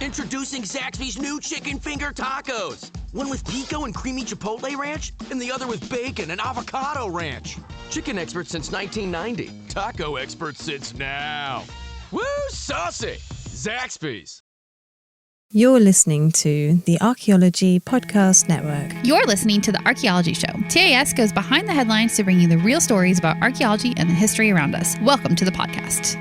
Introducing Zaxby's new chicken finger tacos. One with pico and creamy chipotle ranch, and the other with bacon and avocado ranch. Chicken expert since 1990. Taco expert since now. Woo, saucy! Zaxby's. You're listening to the Archaeology Podcast Network. You're listening to the Archaeology Show. TAS goes behind the headlines to bring you the real stories about archaeology and the history around us. Welcome to the podcast.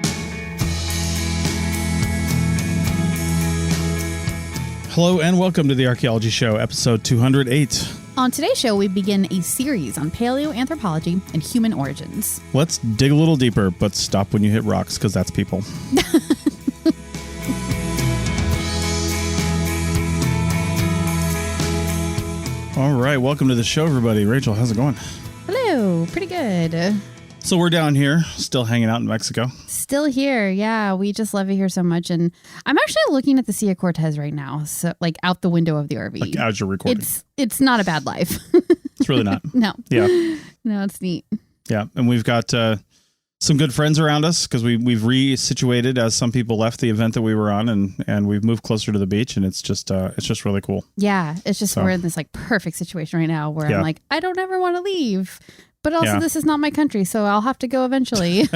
Hello and welcome to the Archaeology Show, episode 208. On today's show, we begin a series on paleoanthropology and human origins. Let's dig a little deeper, but stop when you hit rocks, because that's people. All right, welcome to the show, everybody. Rachel, how's it going? Hello, pretty good. So we're down here, still hanging out in Mexico. Still here, yeah. We just love it here so much. And I'm actually looking at the Sea of Cortez right now, so like out the window of the RV. Like as you're recording. It's not a bad life. It's really not. No. Yeah. No, it's neat. Yeah, and we've got some good friends around us because we've resituated as some people left the event that we were on, and we've moved closer to the beach, and it's just really cool. Yeah, it's just we're in this like perfect situation right now where I'm like, I don't ever want to leave. But also, this is not my country, so I'll have to go eventually.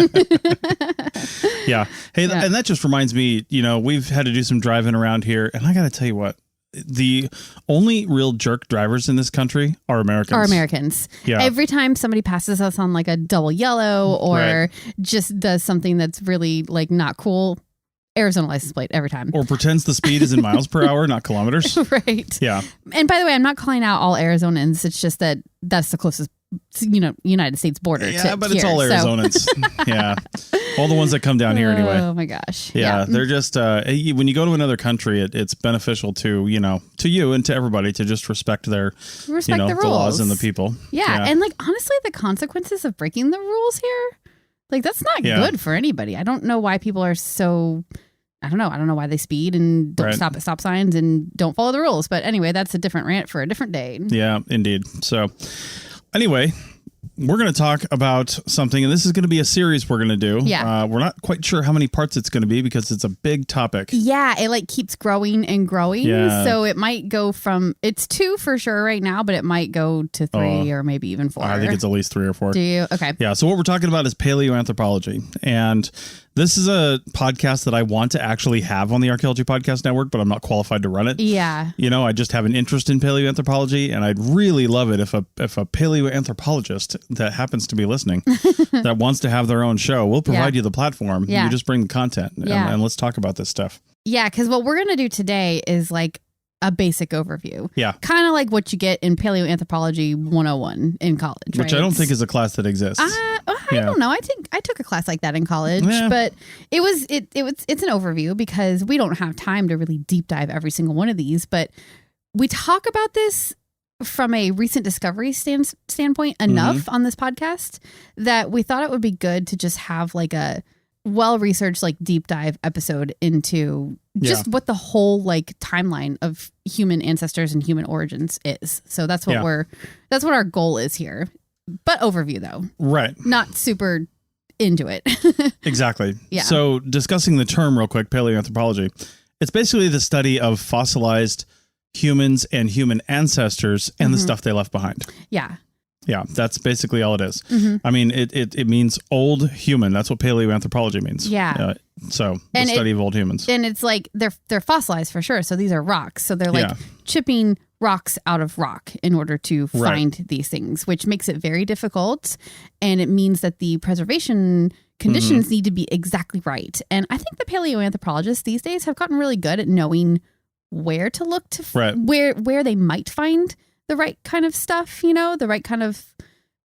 Yeah. Hey, and that just reminds me, we've had to do some driving around here, and I got to tell you what, the only real jerk drivers in this country are Americans. Yeah. Every time somebody passes us on like a double yellow or just does something that's really like not cool, Arizona license plate every time. Or pretends the speed is in miles per hour, not kilometers. Right. Yeah. And by the way, I'm not calling out all Arizonans. It's just that that's the closest United States border. Yeah, but it's all Arizonans. Yeah. All the ones that come down here anyway. Oh my gosh. Yeah. They're just, when you go to another country, it's beneficial to you and to everybody to just respect their, the rules. The laws and the people. Yeah. And like, honestly, the consequences of breaking the rules here, like that's not good for anybody. I don't know why people are so, I don't know why they speed and don't stop at stop signs and don't follow the rules. But anyway, that's a different rant for a different day. Yeah, indeed. So anyway, we're going to talk about something, and this is going to be a series we're going to do. Yeah. We're not quite sure how many parts it's going to be because it's a big topic. Yeah, it like keeps growing and growing. Yeah. So it might go from, it's 2 for sure right now, but it might go to 3 or maybe even 4. I think it's at least 3 or 4. Do you? Okay. Yeah. So what we're talking about is paleoanthropology. And this is a podcast that I want to actually have on the Archaeology Podcast Network, but I'm not qualified to run it. Yeah. I just have an interest in paleoanthropology, and I'd really love it if a paleoanthropologist that happens to be listening that wants to have their own show, we'll provide you the platform. Yeah. You just bring the content and let's talk about this stuff. Yeah, because what we're going to do today is like a basic overview. Yeah. Kind of like what you get in Paleoanthropology 101 in college, Which I don't think is a class that exists. I don't know. I think I took a class like that in college, but it's an overview because we don't have time to really deep dive every single one of these, but we talk about this from a recent discovery standpoint enough on this podcast that we thought it would be good to just have like a well-researched like deep dive episode into just what the whole like timeline of human ancestors and human origins is. So that's what that's what our goal is here. But overview though. Right. Not super into it. Exactly. Yeah. So discussing the term real quick, paleoanthropology, it's basically the study of fossilized humans and human ancestors and the stuff they left behind. Yeah. Yeah, that's basically all it is. I mean, it means old human. That's what paleoanthropology means. Yeah. So the study of old humans. And it's like they're fossilized for sure. So these are rocks. So they're like chipping rocks out of rock in order to find these things, which makes it very difficult. And it means that the preservation conditions need to be exactly right. And I think the paleoanthropologists these days have gotten really good at knowing where to look to where they might find the right kind of stuff, the right kind of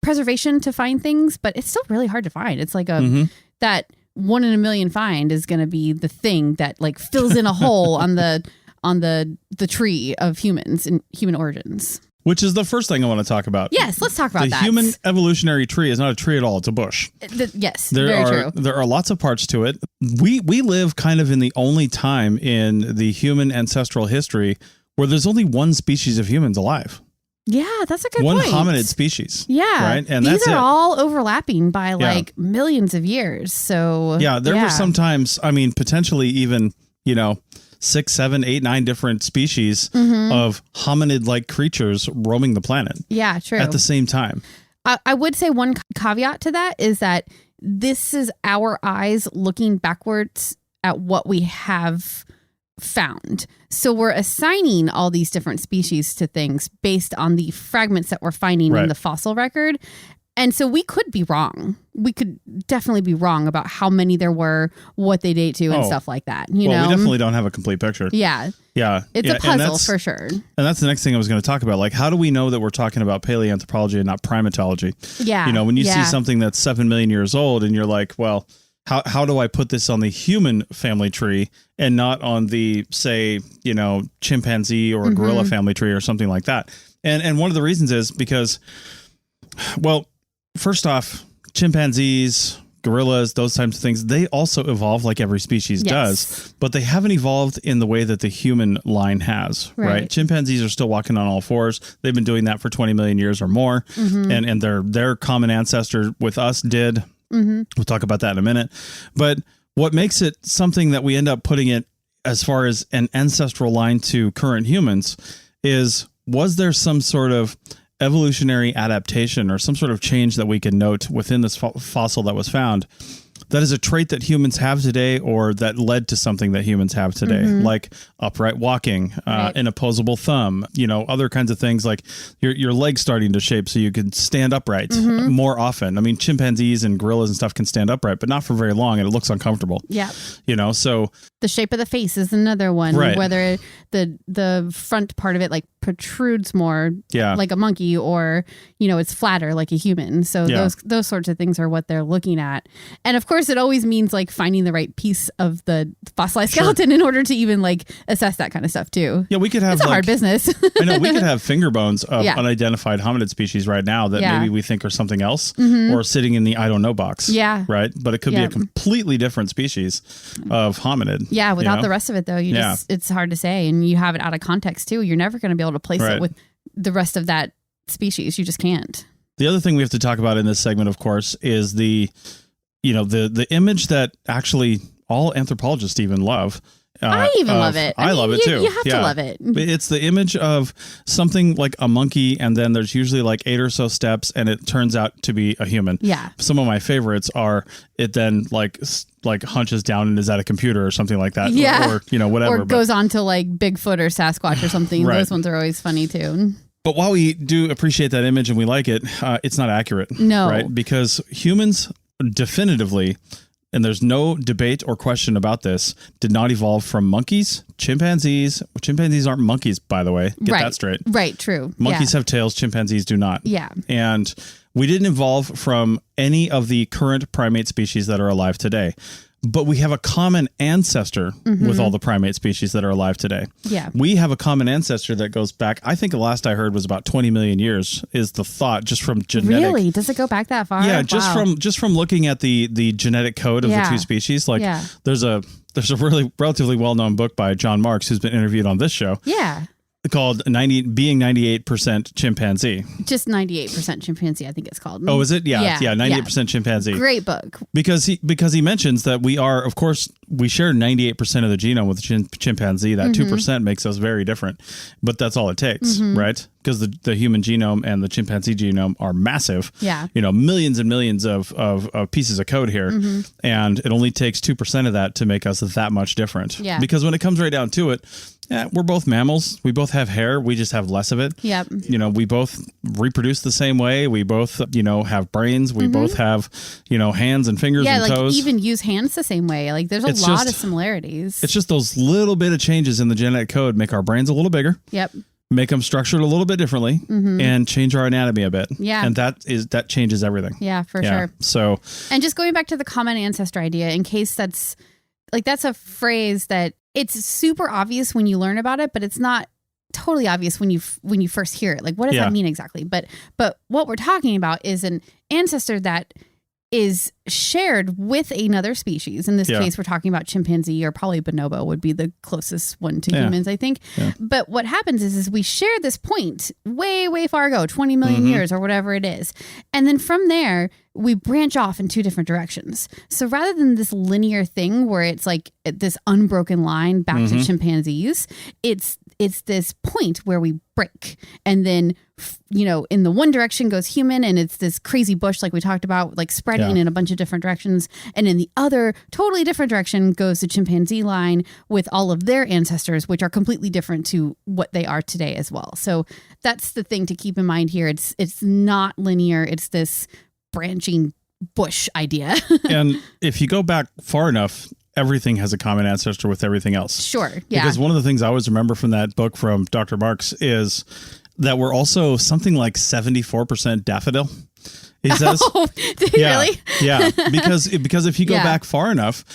preservation to find things, but it's still really hard to find. It's like that 1 in a million find is going to be the thing that like fills in a hole on the tree of humans and human origins. Which is the first thing I want to talk about. Yes, let's talk about that. The human evolutionary tree is not a tree at all. It's a bush. Yes, very true. There are lots of parts to it. We live kind of in the only time in the human ancestral history where there's only one species of humans alive. Yeah, that's a good point. One hominid species. Yeah. Right? And these are all overlapping by like millions of years. So there were sometimes, I mean, potentially even, 6, 7, 8, 9 different species of hominid-like creatures roaming the planet. Yeah, true. At the same time. I would say one caveat to that is that this is our eyes looking backwards at what we have found. So we're assigning all these different species to things based on the fragments that we're finding in the fossil record. And so we could be wrong. We could definitely be wrong about how many there were, what they date to, and stuff like that. You know, we definitely don't have a complete picture. Yeah. Yeah. It's a puzzle for sure. And that's the next thing I was going to talk about. Like, how do we know that we're talking about paleoanthropology and not primatology? Yeah. You know, when you see something that's 7 million years old and you're like, well, how do I put this on the human family tree and not on the, say, you know, chimpanzee or gorilla family tree or something like that? And one of the reasons is because, well, first off, chimpanzees, gorillas, those types of things, they also evolve like every species does, but they haven't evolved in the way that the human line has, right? Chimpanzees are still walking on all fours. They've been doing that for 20 million years or more. And their common ancestor with us did. We'll talk about that in a minute. But what makes it something that we end up putting it as far as an ancestral line to current humans is, was there some sort of evolutionary adaptation or some sort of change that we can note within this fossil that was found that is a trait that humans have today or that led to something that humans have today, like upright walking, an opposable thumb, you know, other kinds of things like your legs starting to shape so you can stand upright more often. I mean, chimpanzees and gorillas and stuff can stand upright, but not for very long, and it looks uncomfortable. Yeah. You know, so the shape of the face is another one, whether the front part of it like protrudes more like a monkey, or, you know, it's flatter like a human. So those sorts of things are what they're looking at. And of course, it always means like finding the right piece of the fossilized skeleton in order to even like assess that kind of stuff too. Yeah, we could have it's a hard business. I know we could have finger bones of unidentified hominid species right now that maybe we think are something else or sitting in the I don't know box. Yeah. Right. But it could be a completely different species of hominid. Yeah. Without the rest of it though, you just, it's hard to say. And you have it out of context too. You're never going to be able to place it with the rest of that species. You just can't. The other thing we have to talk about in this segment, of course, is the image that actually all anthropologists even love. I even love it. I love it too. You have to love it. It's the image of something like a monkey, and then there's usually like 8 or so steps, and it turns out to be a human. Yeah. Some of my favorites are it then like hunches down and is at a computer or something like that. Yeah. Or you know, whatever. Or goes on to like Bigfoot or Sasquatch or something. Those ones are always funny too. But while we do appreciate that image and we like it, it's not accurate. No. Right? Because humans definitively, and there's no debate or question about this, did not evolve from monkeys, chimpanzees. Chimpanzees aren't monkeys, by the way. Get that straight. Right, true. Monkeys have tails, chimpanzees do not. Yeah. And we didn't evolve from any of the current primate species that are alive today. But we have a common ancestor with all the primate species that are alive today. Yeah. We have a common ancestor that goes back, I think the last I heard was about 20 million years is the thought, just from genetic. Really? Does it go back that far? Yeah, just from looking at the genetic code of the two species. Like there's a really relatively well-known book by John Marks who's been interviewed on this show. Yeah. Called being 98% chimpanzee. Just 98% chimpanzee, I think it's called. Oh, is it? Yeah, 98% chimpanzee. Great book. Because he mentions that we are, of course, we share 98% of the genome with chimpanzee. That 2% makes us very different, but that's all it takes, right? Because the human genome and the chimpanzee genome are massive. Yeah, you know, millions and millions of pieces of code here, and it only takes 2% of that to make us that much different. Yeah, because when it comes right down to it. Yeah, we're both mammals. We both have hair. We just have less of it. Yep. You know, we both reproduce the same way. We both, you know, have brains. We both have, you know, hands and fingers and toes. Yeah, like even use hands the same way. Like there's a lot of similarities. It's just those little bit of changes in the genetic code make our brains a little bigger. Yep. Make them structured a little bit differently and change our anatomy a bit. Yeah. And that changes everything. Yeah, for sure. So. And just going back to the common ancestor idea, in case that's a phrase that it's super obvious when you learn about it, but it's not totally obvious when you first hear it. Like, what does that mean exactly? But what we're talking about is an ancestor that is shared with another species. In this case, we're talking about chimpanzee, or probably bonobo would be the closest one to humans, I think. Yeah. But what happens is we share this point way, way far ago, 20 million years or whatever it is. And then from there, we branch off in two different directions. So rather than this linear thing where it's like this unbroken line back to chimpanzees, it's this point where we break, and then, in the one direction goes human, and it's this crazy bush like we talked about, like spreading in a bunch of different directions, and in the other totally different direction goes the chimpanzee line with all of their ancestors, which are completely different to what they are today as well. So that's the thing to keep in mind here. It's not linear. It's this branching bush idea. And if you go back far enough, everything has a common ancestor with everything else. Sure. Yeah. Because one of the things I always remember from that book from Dr. Marks is that we're also something like 74% daffodil. He says, really? Yeah. Because if you go back far enough,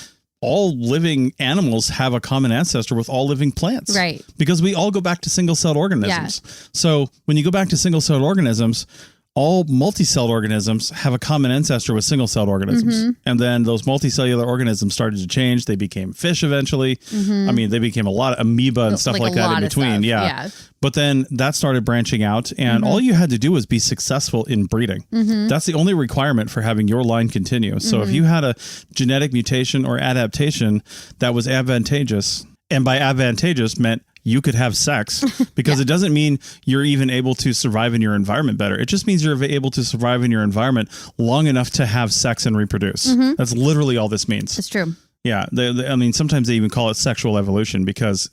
all living animals have a common ancestor with all living plants. Right. Because we all go back to single-celled organisms. Yeah. So when you go back to single-celled organisms, all multicelled organisms have a common ancestor with single-celled organisms. And then those multicellular organisms started to change. They became fish eventually. I mean, they became a lot of amoeba and stuff like that in between. Yeah. But then that started branching out, and all you had to do was be successful in breeding. That's the only requirement for having your line continue. So if you had a genetic mutation or adaptation that was advantageous, and by advantageous meant you could have sex, because it doesn't mean you're even able to survive in your environment better. It just means you're able to survive in your environment long enough to have sex and reproduce. That's literally all this means. It's true. Yeah. I mean, sometimes they even call it sexual evolution, because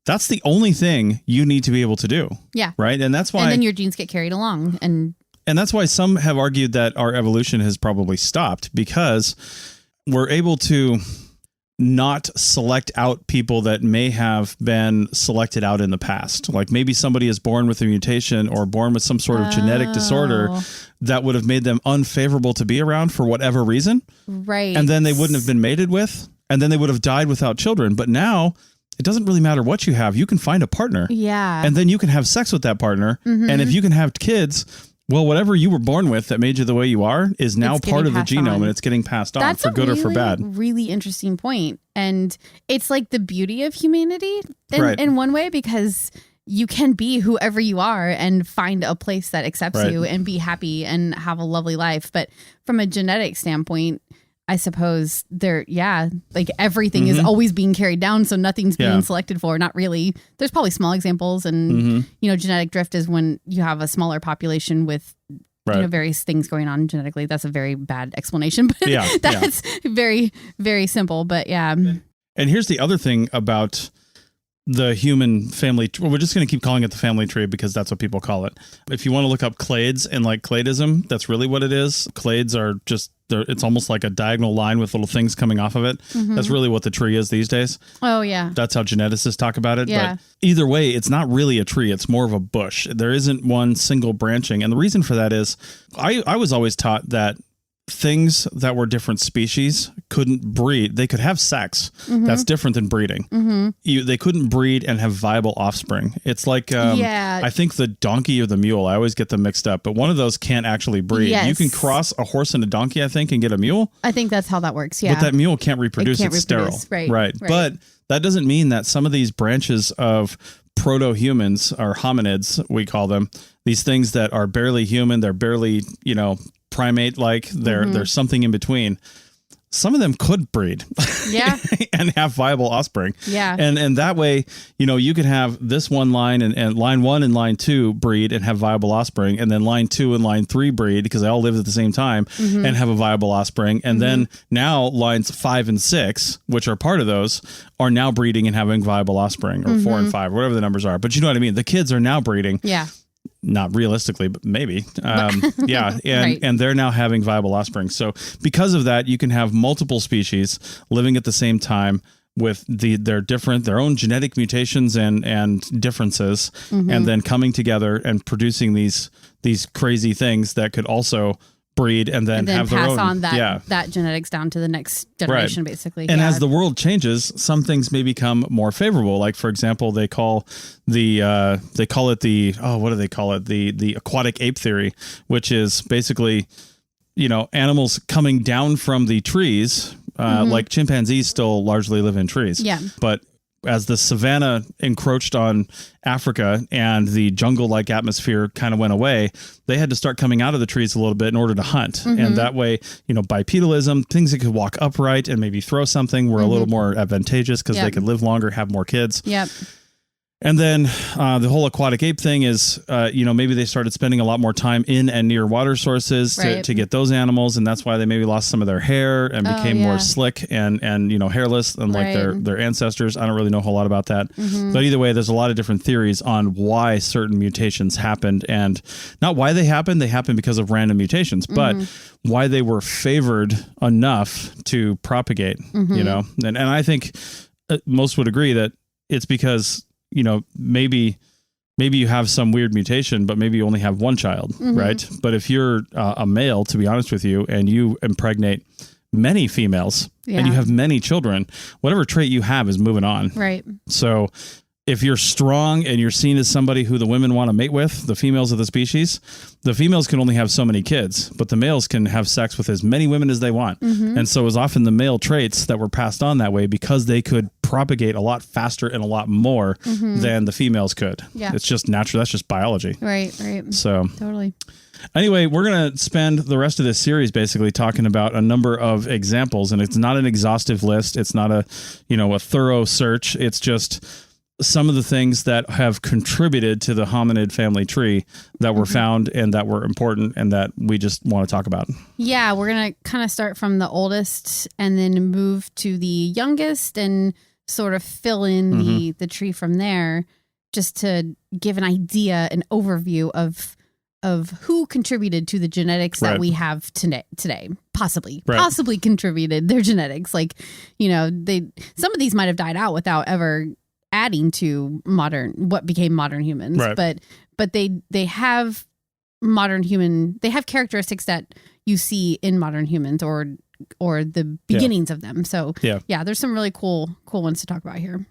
that's the only thing you need to be able to do. Yeah. Right. And that's why. And then your genes get carried along. And that's why some have argued that our evolution has probably stopped, because we're able to not select out people that may have been selected out in the past. Like maybe somebody is born with a mutation or born with some sort of genetic disorder that would have made them unfavorable to be around for whatever reason. Right. And then they wouldn't have been mated with, and then they would have died without children. But now it doesn't really matter what you have. You can find a partner. Yeah. And then you can have sex with that partner. And if you can have kids, well, whatever you were born with that made you the way you are is now part of the genome, and it's getting passed on for good or for bad. That's a really interesting point. And it's like the beauty of humanity in one way, because you can be whoever you are and find a place that accepts you and be happy and have a lovely life. But from a genetic standpoint, I suppose like everything is always being carried down. So nothing's being selected for. Not really. There's probably small examples. And, genetic drift is when you have a smaller population with various things going on genetically. That's a very bad explanation, but that's very, very simple. But yeah. And here's the other thing about the human family. Well, we're just going to keep calling it the family tree because that's what people call it. If you want to look up clades and like cladism, that's really what it is. Clades are just, it's almost like a diagonal line with little things coming off of it. That's really what the tree is these days. Oh, yeah. That's how geneticists talk about it. Yeah. But either way, it's not really a tree. It's more of a bush. There isn't one single branching. And the reason for that is I was always taught that things that were different species couldn't breed. They could have sex. That's different than breeding. They couldn't breed and have viable offspring. It's like, I think the donkey or the mule, I always get them mixed up, but one of those can't actually breed. Yes. You can cross a horse and a donkey, I think, and get a mule. I think that's how that works. Yeah. But that mule can't reproduce. It's sterile. Right. But that doesn't mean that some of these branches of proto-humans or hominids, we call them, these things that are barely human, they're barely, primate like, there's something in between. Some of them could breed and have viable offspring. Yeah. And that way, you could have this one line and line 1 and line 2 breed and have viable offspring. And then line 2 and line 3 breed because they all lived at the same time and have a viable offspring. And then now lines 5 and 6, which are part of those, are now breeding and having viable offspring, or 4 and 5, whatever the numbers are. But you know what I mean? The kids are now breeding. Yeah. Not realistically, but maybe. And they're now having viable offspring. So because of that, you can have multiple species living at the same time with their own genetic mutations and differences, and then coming together and producing these crazy things that could also breed and then have their own. Pass on that genetics down to the next generation, basically. And as the world changes, some things may become more favorable. Like, for example, they call it the aquatic ape theory, which is basically animals coming down from the trees, like chimpanzees still largely live in trees. Yeah. But as the savanna encroached on Africa and the jungle-like atmosphere kind of went away, they had to start coming out of the trees a little bit in order to hunt. And that way, bipedalism, things that could walk upright and maybe throw something were a little more advantageous because they could live longer, have more kids. Yep. And then the whole aquatic ape thing is, maybe they started spending a lot more time in and near water sources to get those animals. And that's why they maybe lost some of their hair and became more slick and hairless, unlike their ancestors. I don't really know a whole lot about that. But either way, there's a lot of different theories on why certain mutations happened, and not why they happened. They happened because of random mutations, but why they were favored enough to propagate, And I think most would agree that it's because maybe you have some weird mutation, but maybe you only have one child, right? But if you're a male, to be honest with you, and you impregnate many females and you have many children, whatever trait you have is moving on. Right. So if you're strong and you're seen as somebody who the women want to mate with, the females of the species, the females can only have so many kids, but the males can have sex with as many women as they want. And so it was often the male traits that were passed on that way because they could propagate a lot faster and a lot more than the females could. Yeah. It's just natural. That's just biology. Right. So totally. Anyway, we're going to spend the rest of this series basically talking about a number of examples, and it's not an exhaustive list. It's not a thorough search. It's just some of the things that have contributed to the hominid family tree that were found and that were important and that we just want to talk about. Yeah, we're going to kind of start from the oldest and then move to the youngest and sort of fill in the tree from there, just to give an idea, an overview of who contributed to the genetics that we have today. Possibly contributed their genetics. Like, some of these might have died out without ever adding to what became modern humans, but they have they have characteristics that you see in modern humans or the beginnings of them. So there's some really cool ones to talk about here.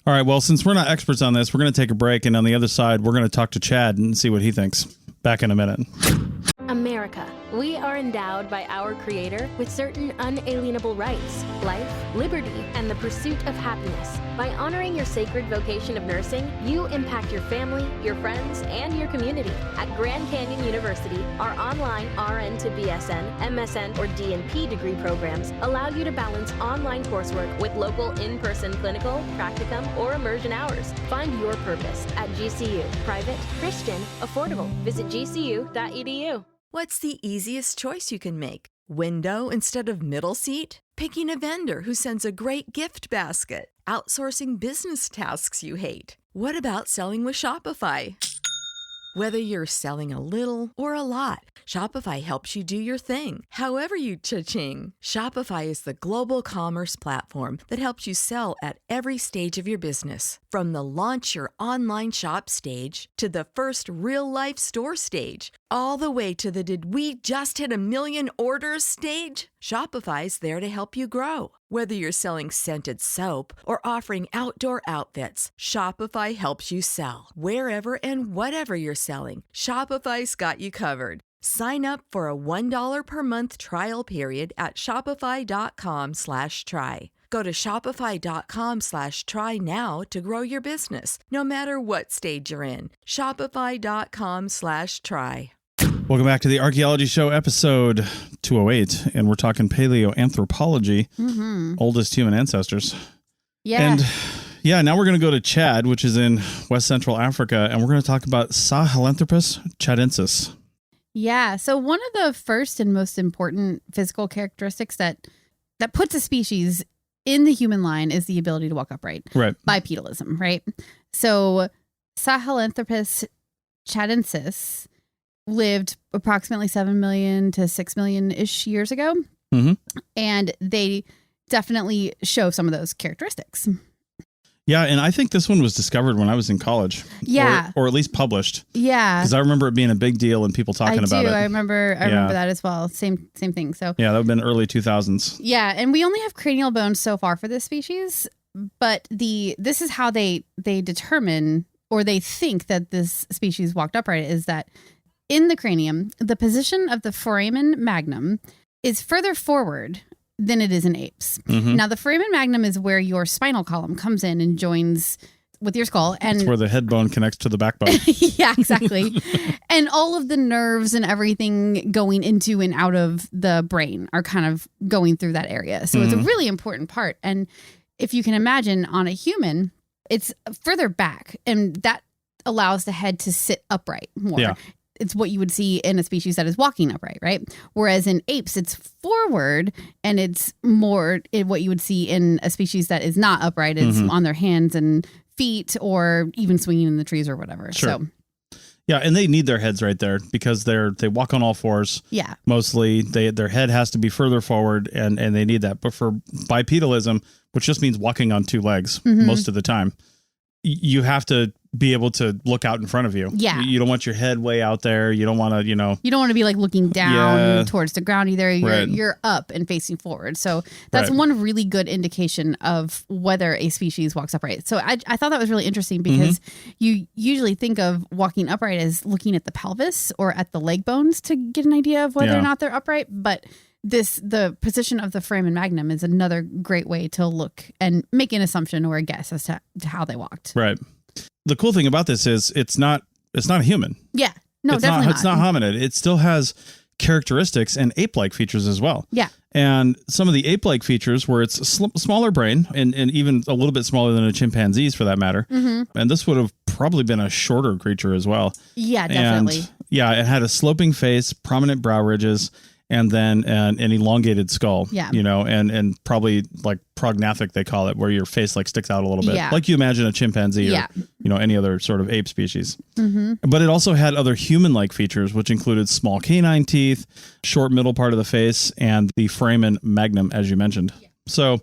All right. Well, since we're not experts on this, we're going to take a break. And on the other side, we're going to talk to Chad and see what he thinks. Back in a minute. America. We are endowed by our Creator with certain unalienable rights, life, liberty, and the pursuit of happiness. By honoring your sacred vocation of nursing, you impact your family, your friends, and your community. At Grand Canyon University, our online RN to BSN, MSN, or DNP degree programs allow you to balance online coursework with local in-person clinical, practicum, or immersion hours. Find your purpose at GCU. Private, Christian, affordable. Visit gcu.edu. What's the easiest choice you can make? Window instead of middle seat? Picking a vendor who sends a great gift basket? Outsourcing business tasks you hate? What about selling with Shopify? Whether you're selling a little or a lot, Shopify helps you do your thing, however you cha-ching. Shopify is the global commerce platform that helps you sell at every stage of your business. From the launch your online shop stage to the first real-life store stage, all the way to the did we just hit 1 million orders stage. Shopify's there to help you grow. Whether you're selling scented soap or offering outdoor outfits, Shopify helps you sell. Wherever and whatever you're selling, Shopify's got you covered. Sign up for a $1 per month trial period at shopify.com/try. Go to shopify.com/try now to grow your business, no matter what stage you're in. Shopify.com/try. Welcome back to the Archaeology Show, episode 208, and we're talking paleoanthropology, oldest human ancestors. Yeah. And now we're going to go to Chad, which is in West Central Africa, and we're going to talk about Sahelanthropus tchadensis. Yeah. So one of the first and most important physical characteristics that puts a species in the human line is the ability to walk upright. Right. Bipedalism, right? So Sahelanthropus tchadensis lived approximately 7 million to 6 million-ish years ago. And they definitely show some of those characteristics. Yeah, and I think this one was discovered when I was in college. Yeah. Or at least published. Yeah. Because I remember it being a big deal and people talking about it. I remember that as well. Same thing. So yeah, that would have been early 2000s. Yeah, and we only have cranial bones so far for this species, but this is how they determine, or they think that this species walked upright, is that in the cranium, the position of the foramen magnum is further forward than it is in apes. Mm-hmm. Now, the foramen magnum is where your spinal column comes in and joins with your skull. And it's where the head bone connects to the backbone. Yeah, exactly. And all of the nerves and everything going into and out of the brain are kind of going through that area. So it's a really important part. And if you can imagine on a human, it's further back, and that allows the head to sit upright more. Yeah. It's what you would see in a species that is walking upright, right? Whereas in apes, it's forward, and it's more what you would see in a species that is not upright. It's on their hands and feet, or even swinging in the trees or whatever. Sure. So, yeah, and they need their heads right there because they walk on all fours. Yeah. Mostly, their head has to be further forward, and they need that. But for bipedalism, which just means walking on two legs most of the time, you have to be able to look out in front of you. Yeah. You don't want your head way out there. You don't want to, You don't want to be like looking down towards the ground either. You're up and facing forward. So that's one really good indication of whether a species walks upright. So I thought that was really interesting because you usually think of walking upright as looking at the pelvis or at the leg bones to get an idea of whether or not they're upright. But the position of the foramen magnum is another great way to look and make an assumption or a guess as to how they walked. Right. The cool thing about this is it's not a human. Yeah. No, it's definitely not. It's not hominid. It still has characteristics and ape-like features as well. Yeah. And some of the ape-like features where it's a smaller brain and even a little bit smaller than a chimpanzee's for that matter. And this would have probably been a shorter creature as well. Yeah, definitely. And, it had a sloping face, prominent brow ridges, and then an elongated skull. Yeah. And probably like prognathic, they call it, where your face like sticks out a little bit. Yeah. Like you imagine a chimpanzee or, any other sort of ape species. But it also had other human-like features, which included small canine teeth, short middle part of the face, and the foramen magnum, as you mentioned. Yeah. So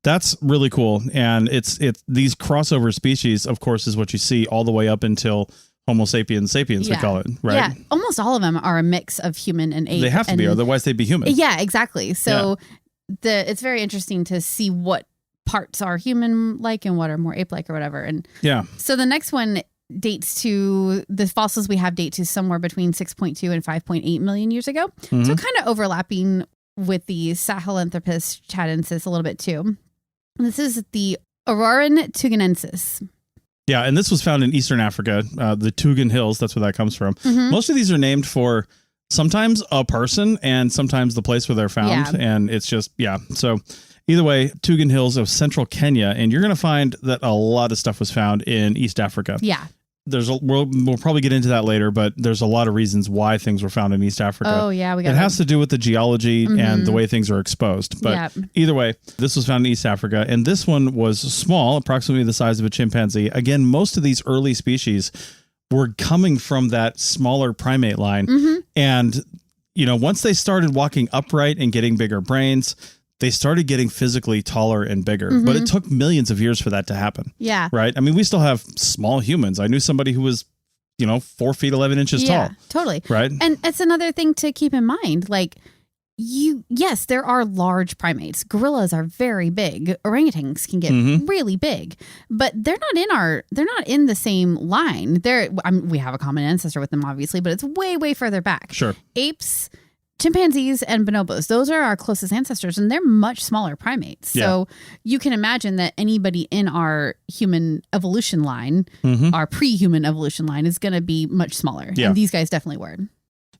that's really cool. And it's these crossover species, of course, is what you see all the way up until Homo sapiens, we call it, right? Yeah, almost all of them are a mix of human and ape. They have to be, otherwise they'd be human. Yeah, exactly. So it's very interesting to see what parts are human-like and what are more ape-like or whatever. And so the next one dates to, the fossils we have date to somewhere between 6.2 and 5.8 million years ago. So kind of overlapping with the Sahelanthropus tchadensis a little bit too. And this is the tchadensis. Yeah, and this was found in Eastern Africa, the Tugan Hills. That's where that comes from. Most of these are named for sometimes a person and sometimes the place where they're found. And it's just, So either way, Tugan Hills of central Kenya. And you're going to find that a lot of stuff was found in East Africa. Yeah. We'll probably get into that later, but there's a lot of reasons why things were found in East Africa. Oh, yeah. It has to do with the geology and the way things are exposed. But either way, this was found in East Africa. And this one was small, approximately the size of a chimpanzee. Again, most of these early species were coming from that smaller primate line. And, once they started walking upright and getting bigger brains, they started getting physically taller and bigger, but it took millions of years for that to happen. Yeah. Right. I mean, we still have small humans. I knew somebody who was, 4 feet, 11 inches tall. Totally. Right. And it's another thing to keep in mind. Like yes, there are large primates. Gorillas are very big. Orangutans can get really big, but they're not in the same line. We have a common ancestor with them, obviously, but it's way, way further back. Sure. Apes, chimpanzees, and bonobos, those are our closest ancestors, and they're much smaller primates. So you can imagine that anybody in our human evolution line, our pre-human evolution line, is going to be much smaller. Yeah. And these guys definitely were.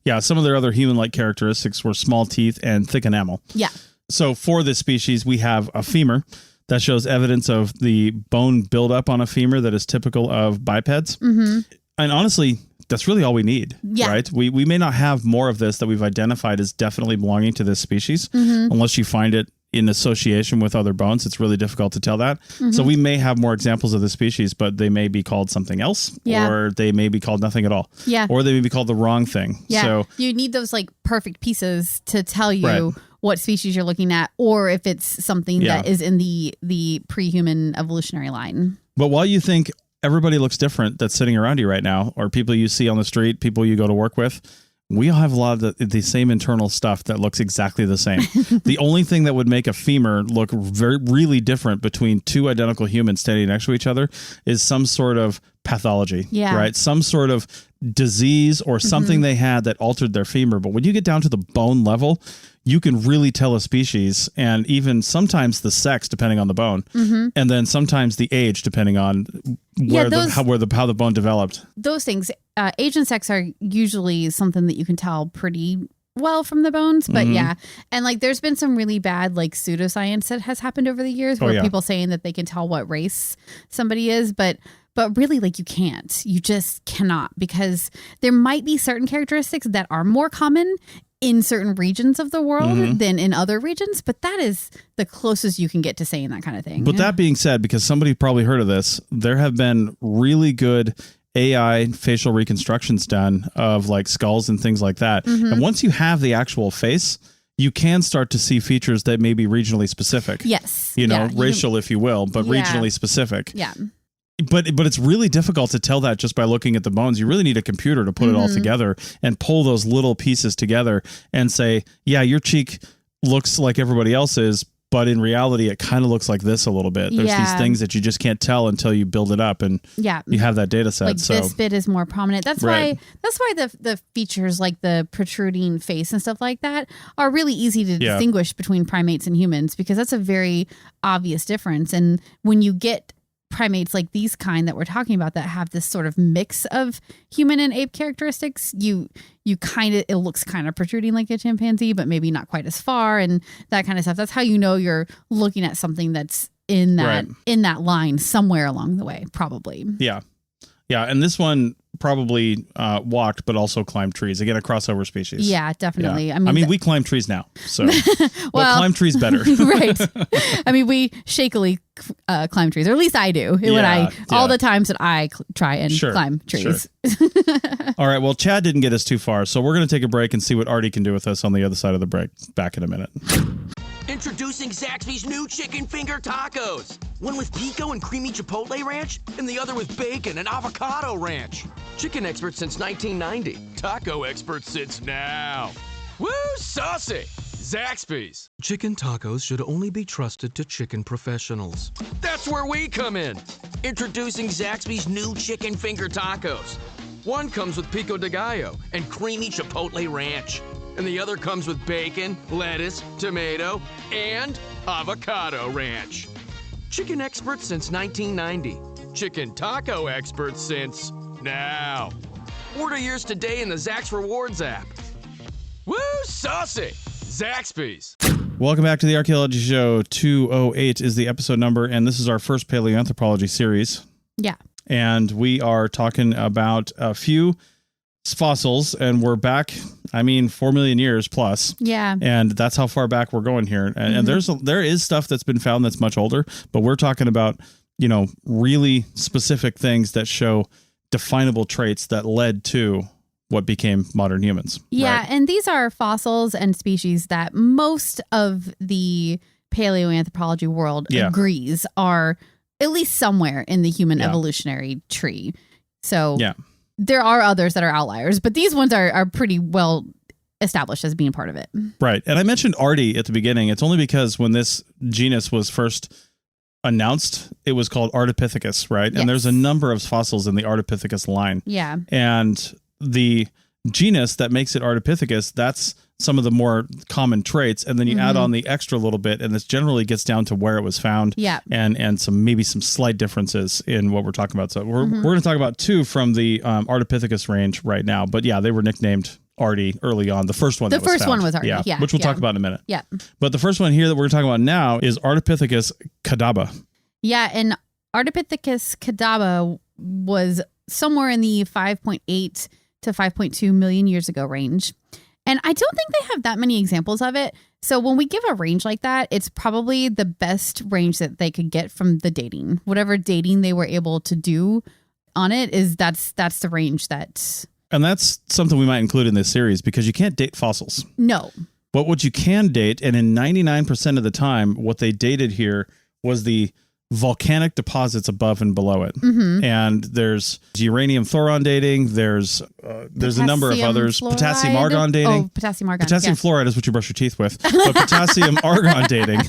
Yeah, some of their other human-like characteristics were small teeth and thick enamel. Yeah. So for this species, we have a femur that shows evidence of the bone buildup on a femur that is typical of bipeds. And honestly, that's really all we need, right? We may not have more of this that we've identified as definitely belonging to this species, unless you find it in association with other bones. It's really difficult to tell that. So we may have more examples of the species, but they may be called something else, or they may be called nothing at all, or they may be called the wrong thing. Yeah. So you need those like perfect pieces to tell you what species you're looking at, or if it's something that is in the pre-human evolutionary line. But while you think everybody looks different that's sitting around you right now, or people you see on the street, people you go to work with, we all have a lot of the same internal stuff that looks exactly the same. The only thing that would make a femur look really different between two identical humans standing next to each other is some sort of pathology, right? Some sort of disease or something they had that altered their femur. But when you get down to the bone level, you can really tell a species, and even sometimes the sex, depending on the bone, and then sometimes the age, depending on how the bone developed. Those things, age and sex are usually something that you can tell pretty well from the bones, but and like there's been some really bad like pseudoscience that has happened over the years where people saying that they can tell what race somebody is, but really, like, you can't. You just cannot, because there might be certain characteristics that are more common in certain regions of the world than in other regions, but that is the closest you can get to saying that kind of thing. But that being said, because somebody probably heard of this, there have been really good AI facial reconstructions done of like skulls and things like that. And once you have the actual face, you can start to see features that may be regionally specific. Yes. Racial, if you will, but regionally specific. Yeah. But it's really difficult to tell that just by looking at the bones. You really need a computer to put it all together and pull those little pieces together and say, yeah, your cheek looks like everybody else's, but in reality, it kind of looks like this a little bit. There's these things that you just can't tell until you build it up and you have that data set. Like this bit is more prominent. That's why the features like the protruding face and stuff like that are really easy to distinguish between primates and humans, because that's a very obvious difference. And when you get primates like these kind that we're talking about that have this sort of mix of human and ape characteristics, it looks kind of protruding like a chimpanzee, but maybe not quite as far, and that kind of stuff. That's how you know you're looking at something that's in that line somewhere along the way, probably. Yeah. And this one probably walked, but also climbed trees. Again, a crossover species. Yeah, definitely. Yeah. I mean, we climb trees now, so well, climb trees better. Right. I mean, we shakily climb trees, or at least I do. All the times that I try and climb trees. Sure. All right. Well, Chad didn't get us too far, so we're going to take a break and see what Artie can do with us on the other side of the break. Back in a minute. Introducing Zaxby's new chicken finger tacos. One with pico and creamy chipotle ranch, and the other with bacon and avocado ranch. Chicken expert since 1990. Taco expert since now. Woo, saucy! Zaxby's. Chicken tacos should only be trusted to chicken professionals. That's where we come in. Introducing Zaxby's new chicken finger tacos. One comes with pico de gallo and creamy chipotle ranch. And the other comes with bacon, lettuce, tomato, and avocado ranch. Chicken expert since 1990. Chicken taco expert since now. Order yours today in the Zax Rewards app. Woo, saucy! Zaxby's. Welcome back to the Archaeology Show. 208 is the episode number, and this is our first Paleoanthropology series. Yeah. And we are talking about a few fossils, and we're back 4 million years plus. Yeah. And that's how far back we're going here. And there is stuff that's been found that's much older, but we're talking about, really specific things that show definable traits that led to what became modern humans. Yeah. Right? And these are fossils and species that most of the paleoanthropology world agrees are at least somewhere in the human evolutionary tree. So there are others that are outliers, but these ones are pretty well established as being part of it. Right. And I mentioned Artie at the beginning. It's only because when this genus was first announced, it was called Ardipithecus, right? Yes. And there's a number of fossils in the Ardipithecus line. Yeah. And the genus that makes it Ardipithecus, that's some of the more common traits, and then you add on the extra little bit, and this generally gets down to where it was found, and some slight differences in what we're talking about. So we're going to talk about two from the Ardipithecus range right now, but they were nicknamed Artie early on. The first one, one was Artie, which we'll talk about in a minute. Yeah, but the first one here that we're talking about now is Ardipithecus cadaba. Yeah, and Ardipithecus cadaba was somewhere in the 5.8 to 5.2 million years ago range. And I don't think they have that many examples of it. So when we give a range like that, it's probably the best range that they could get from the dating. Whatever dating they were able to do on it that's the range that... And that's something we might include in this series, because you can't date fossils. No. But what you can date, and in 99% of the time, what they dated here was the volcanic deposits above and below it. And there's uranium thoron dating. There's a number of others. Fluoride? Potassium argon dating. Oh, potassium argon. Potassium fluoride is what you brush your teeth with. But potassium argon dating.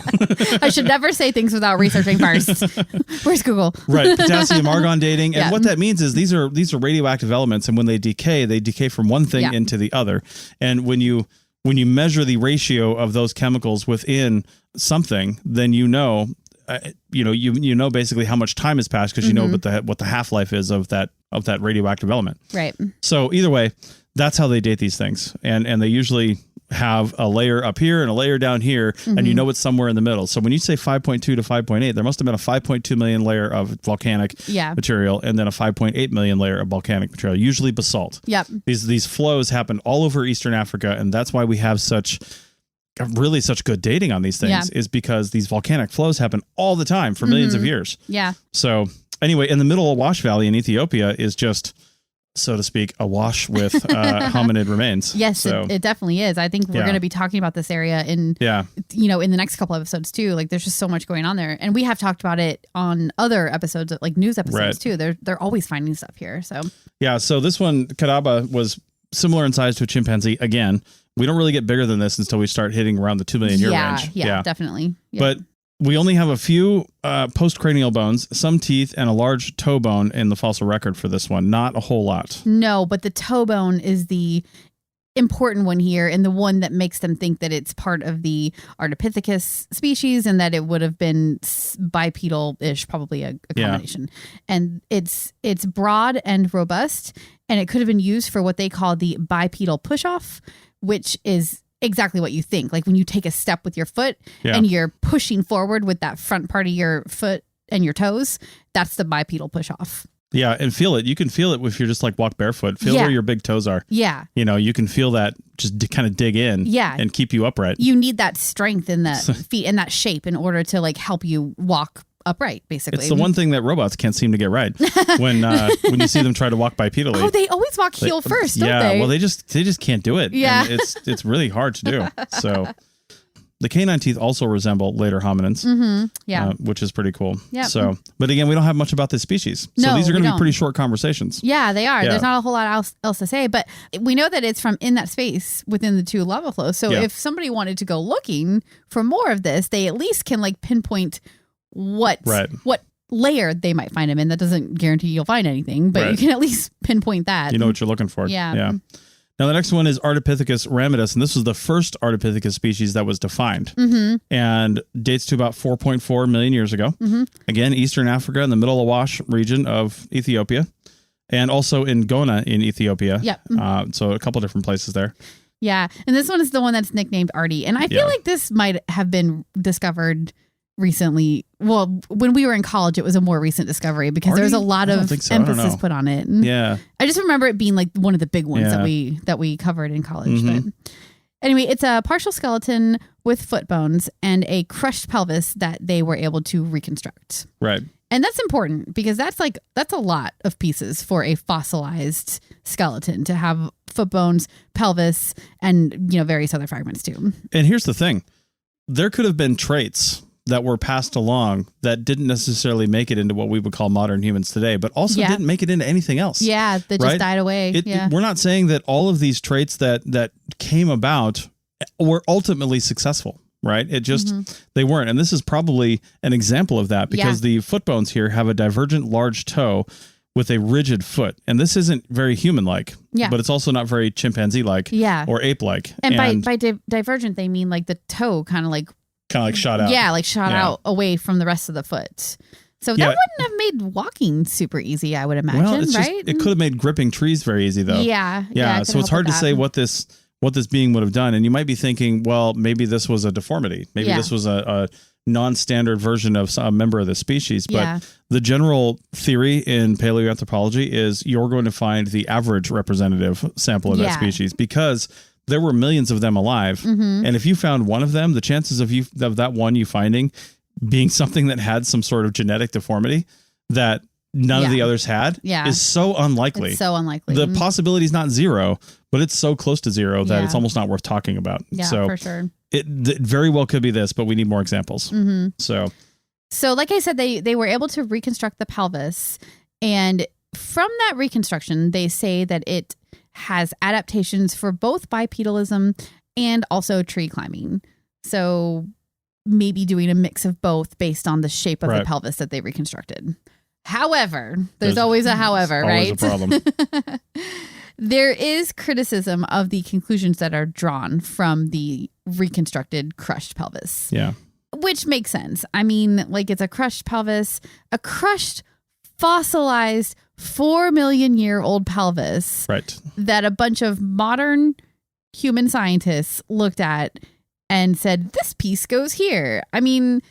I should never say things without researching first. Where's Google? Right. Potassium argon dating. And what that means is these are radioactive elements. And when they decay from one thing into the other. And when you measure the ratio of those chemicals within something, then you know basically how much time has passed because you know what the half-life is of that radioactive element. Right. So either way, that's how they date these things. And they usually have a layer up here and a layer down here, and you know it's somewhere in the middle. So when you say 5.2 to 5.8, there must have been a 5.2 million layer of volcanic material and then a 5.8 million layer of volcanic material, usually basalt. Yep. These flows happen all over Eastern Africa, and that's why we have such good dating on these things is because these volcanic flows happen all the time for millions of years. Yeah. So anyway, in the middle of Wash Valley in Ethiopia is just, so to speak, awash with hominid remains. Yes, so, it definitely is. I think we're going to be talking about this area in the next couple episodes too. Like there's just so much going on there. And we have talked about it on other episodes, like news episodes too. They're always finding stuff here. So yeah, so this one, Kadaba, was similar in size to a chimpanzee again. We don't really get bigger than this until we start hitting around the 2 million year range. Yeah, definitely. Yeah. But we only have a few postcranial bones, some teeth, and a large toe bone in the fossil record for this one. Not a whole lot. No, but the toe bone is the important one here and the one that makes them think that it's part of the Ardipithecus species and that it would have been bipedal-ish, probably a combination. And it's broad and robust, and it could have been used for what they call the bipedal push-off, which is exactly what you think. Like when you take a step with your foot and you're pushing forward with that front part of your foot and your toes, that's the bipedal push off. Yeah. And feel it. You can feel it if you're just like walk barefoot. Feel where your big toes are. Yeah. You can feel that just kind of dig in and keep you upright. You need that strength in the feet and that shape in order to like help you walk upright, basically. It's the one thing that robots can't seem to get right when you see them try to walk bipedally. Oh, they always walk heel first, don't they? Well, they just can't do it. Yeah. And it's really hard to do. So the canine teeth also resemble later hominins, which is pretty cool. Yep. So, but again, we don't have much about this species. So these are going to be pretty short conversations. Yeah, they are. Yeah. There's not a whole lot else to say, but we know that it's from in that space within the two lava flows. So if somebody wanted to go looking for more of this, they at least can like pinpoint what layer they might find them in. That doesn't guarantee you'll find anything, but you can at least pinpoint that. You know what you're looking for. Yeah. Now, the next one is Ardipithecus ramidus, and this was the first Ardipithecus species that was defined and dates to about 4.4 million years ago. Again, Eastern Africa in the middle Awash region of Ethiopia, and also in Gona in Ethiopia. Yep. So a couple different places there. Yeah. And this one is the one that's nicknamed Ardi. And I feel like this might have been discovered recently. Well, when we were in college, it was a more recent discovery because there was a lot of emphasis put on it. And I just remember it being like one of the big ones that we covered in college. But anyway, it's a partial skeleton with foot bones and a crushed pelvis that they were able to reconstruct. Right. And that's important because that's a lot of pieces for a fossilized skeleton to have foot bones, pelvis, and various other fragments too. And here's the thing. There could have been traits that were passed along that didn't necessarily make it into what we would call modern humans today, but also didn't make it into anything else. Yeah, that just died away. We're not saying that all of these traits that came about were ultimately successful, right? It just, they weren't. And this is probably an example of that because the foot bones here have a divergent large toe with a rigid foot. And this isn't very human-like, but it's also not very chimpanzee-like or ape-like. And by divergent, they mean like the toe kind of like shot out. Yeah, like shot out away from the rest of the foot. So that wouldn't have made walking super easy, I would imagine, right? It could have made gripping trees very easy, though. Yeah. So it's hard to say what this being would have done. And you might be thinking, well, maybe this was a deformity. Maybe this was a non-standard version of a member of the species. But the general theory in paleoanthropology is you're going to find the average representative sample of that species because there were millions of them alive. And if you found one of them, the chances of that one you finding being something that had some sort of genetic deformity that none of the others had is so unlikely. It's so unlikely. The possibility is not zero, but it's so close to zero that it's almost not worth talking about. Yeah, so for sure. It very well could be this, but we need more examples. So So like I said, they were able to reconstruct the pelvis. And from that reconstruction, they say that it has adaptations for both bipedalism and also tree climbing. So maybe doing a mix of both based on the shape of the pelvis that they reconstructed. However, there's always a however, right? Always a problem. There is criticism of the conclusions that are drawn from the reconstructed crushed pelvis. Yeah. Which makes sense. I mean, like, it's a crushed pelvis, a crushed, fossilized 4 million year old pelvis. Right. That a bunch of modern human scientists looked at and said, this piece goes here. I mean,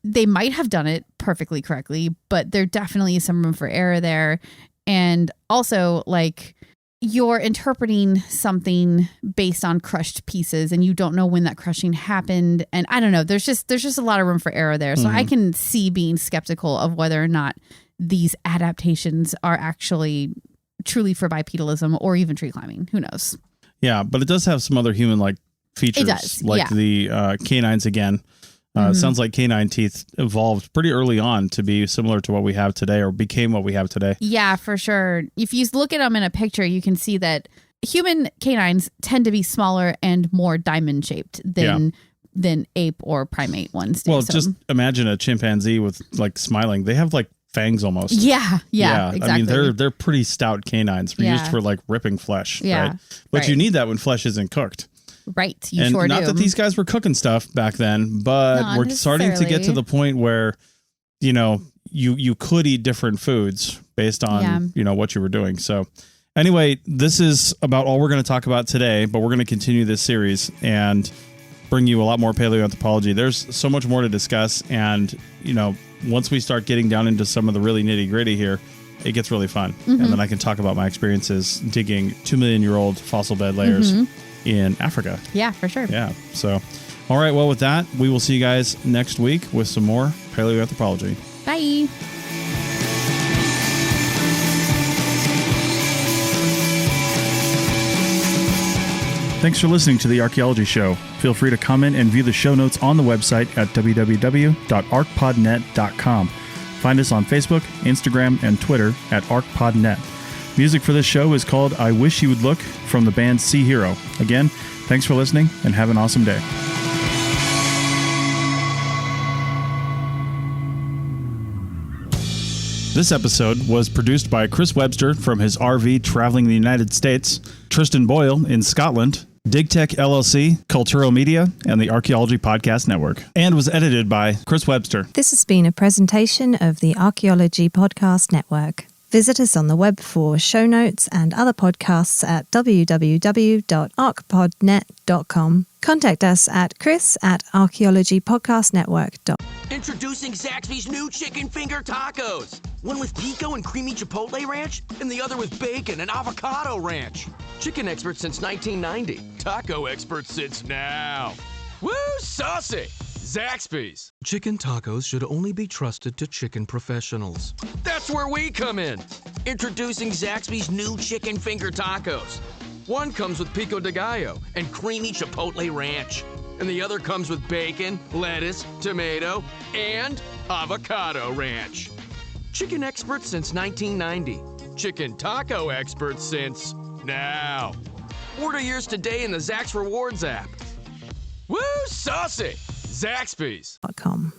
they might have done it perfectly correctly, but there definitely is some room for error there. And also, like, you're interpreting something based on crushed pieces and you don't know when that crushing happened. And I don't know, there's just a lot of room for error there. So I can see being skeptical of whether or not these adaptations are actually truly for bipedalism or even tree climbing. Who knows? Yeah, but it does have some other human-like features. It does, like the canines again. Sounds like canine teeth evolved pretty early on to be similar to what we have today, or became what we have today. Yeah, for sure. If you look at them in a picture, you can see that human canines tend to be smaller and more diamond shaped than ape or primate ones do. Well, just imagine a chimpanzee with like smiling. They have like fangs almost. Yeah, exactly. I mean, they're pretty stout canines used for like ripping flesh, right? But you need that when flesh isn't cooked. Right, you and sure do. Not that these guys were cooking stuff back then, but we're starting to get to the point where, you know, you could eat different foods based on, you know, what you were doing. So anyway, this is about all we're going to talk about today, but we're going to continue this series and bring you a lot more paleoanthropology. There's so much more to discuss. And, you know, once we start getting down into some of the really nitty gritty here, it gets really fun. And then I can talk about my experiences digging 2 million year old fossil bed layers in Africa. Yeah, for sure. Yeah. So, all right. Well, with that, we will see you guys next week with some more paleoanthropology. Bye. Thanks for listening to the Archaeology Show. Feel free to comment and view the show notes on the website at www.archpodnet.com. Find us on Facebook, Instagram, and Twitter at ArchPodNet. Music for this show is called I Wish You Would Look from the band Sea Hero. Again, thanks for listening and have an awesome day. This episode was produced by Chris Webster from his RV traveling the United States, Tristan Boyle in Scotland, DigTech LLC, Cultural Media, and the Archaeology Podcast Network, and was edited by Chris Webster. This has been a presentation of the Archaeology Podcast Network. Visit us on the web for show notes and other podcasts at www.archpodnet.com. Contact us at chris@archaeologypodcastnetwork.com. Introducing Zaxby's new chicken finger tacos. One with pico and creamy chipotle ranch, and the other with bacon and avocado ranch. Chicken expert since 1990. Taco expert since now. Woo, saucy! Zaxby's. Chicken tacos should only be trusted to chicken professionals. That's where we come in. Introducing Zaxby's new chicken finger tacos. One comes with pico de gallo and creamy chipotle ranch. And the other comes with bacon, lettuce, tomato, and avocado ranch. Chicken expert since 1990. Chicken taco expert since now. Order yours today in the Zax Rewards app. Woo, saucy! Zaxby's.com.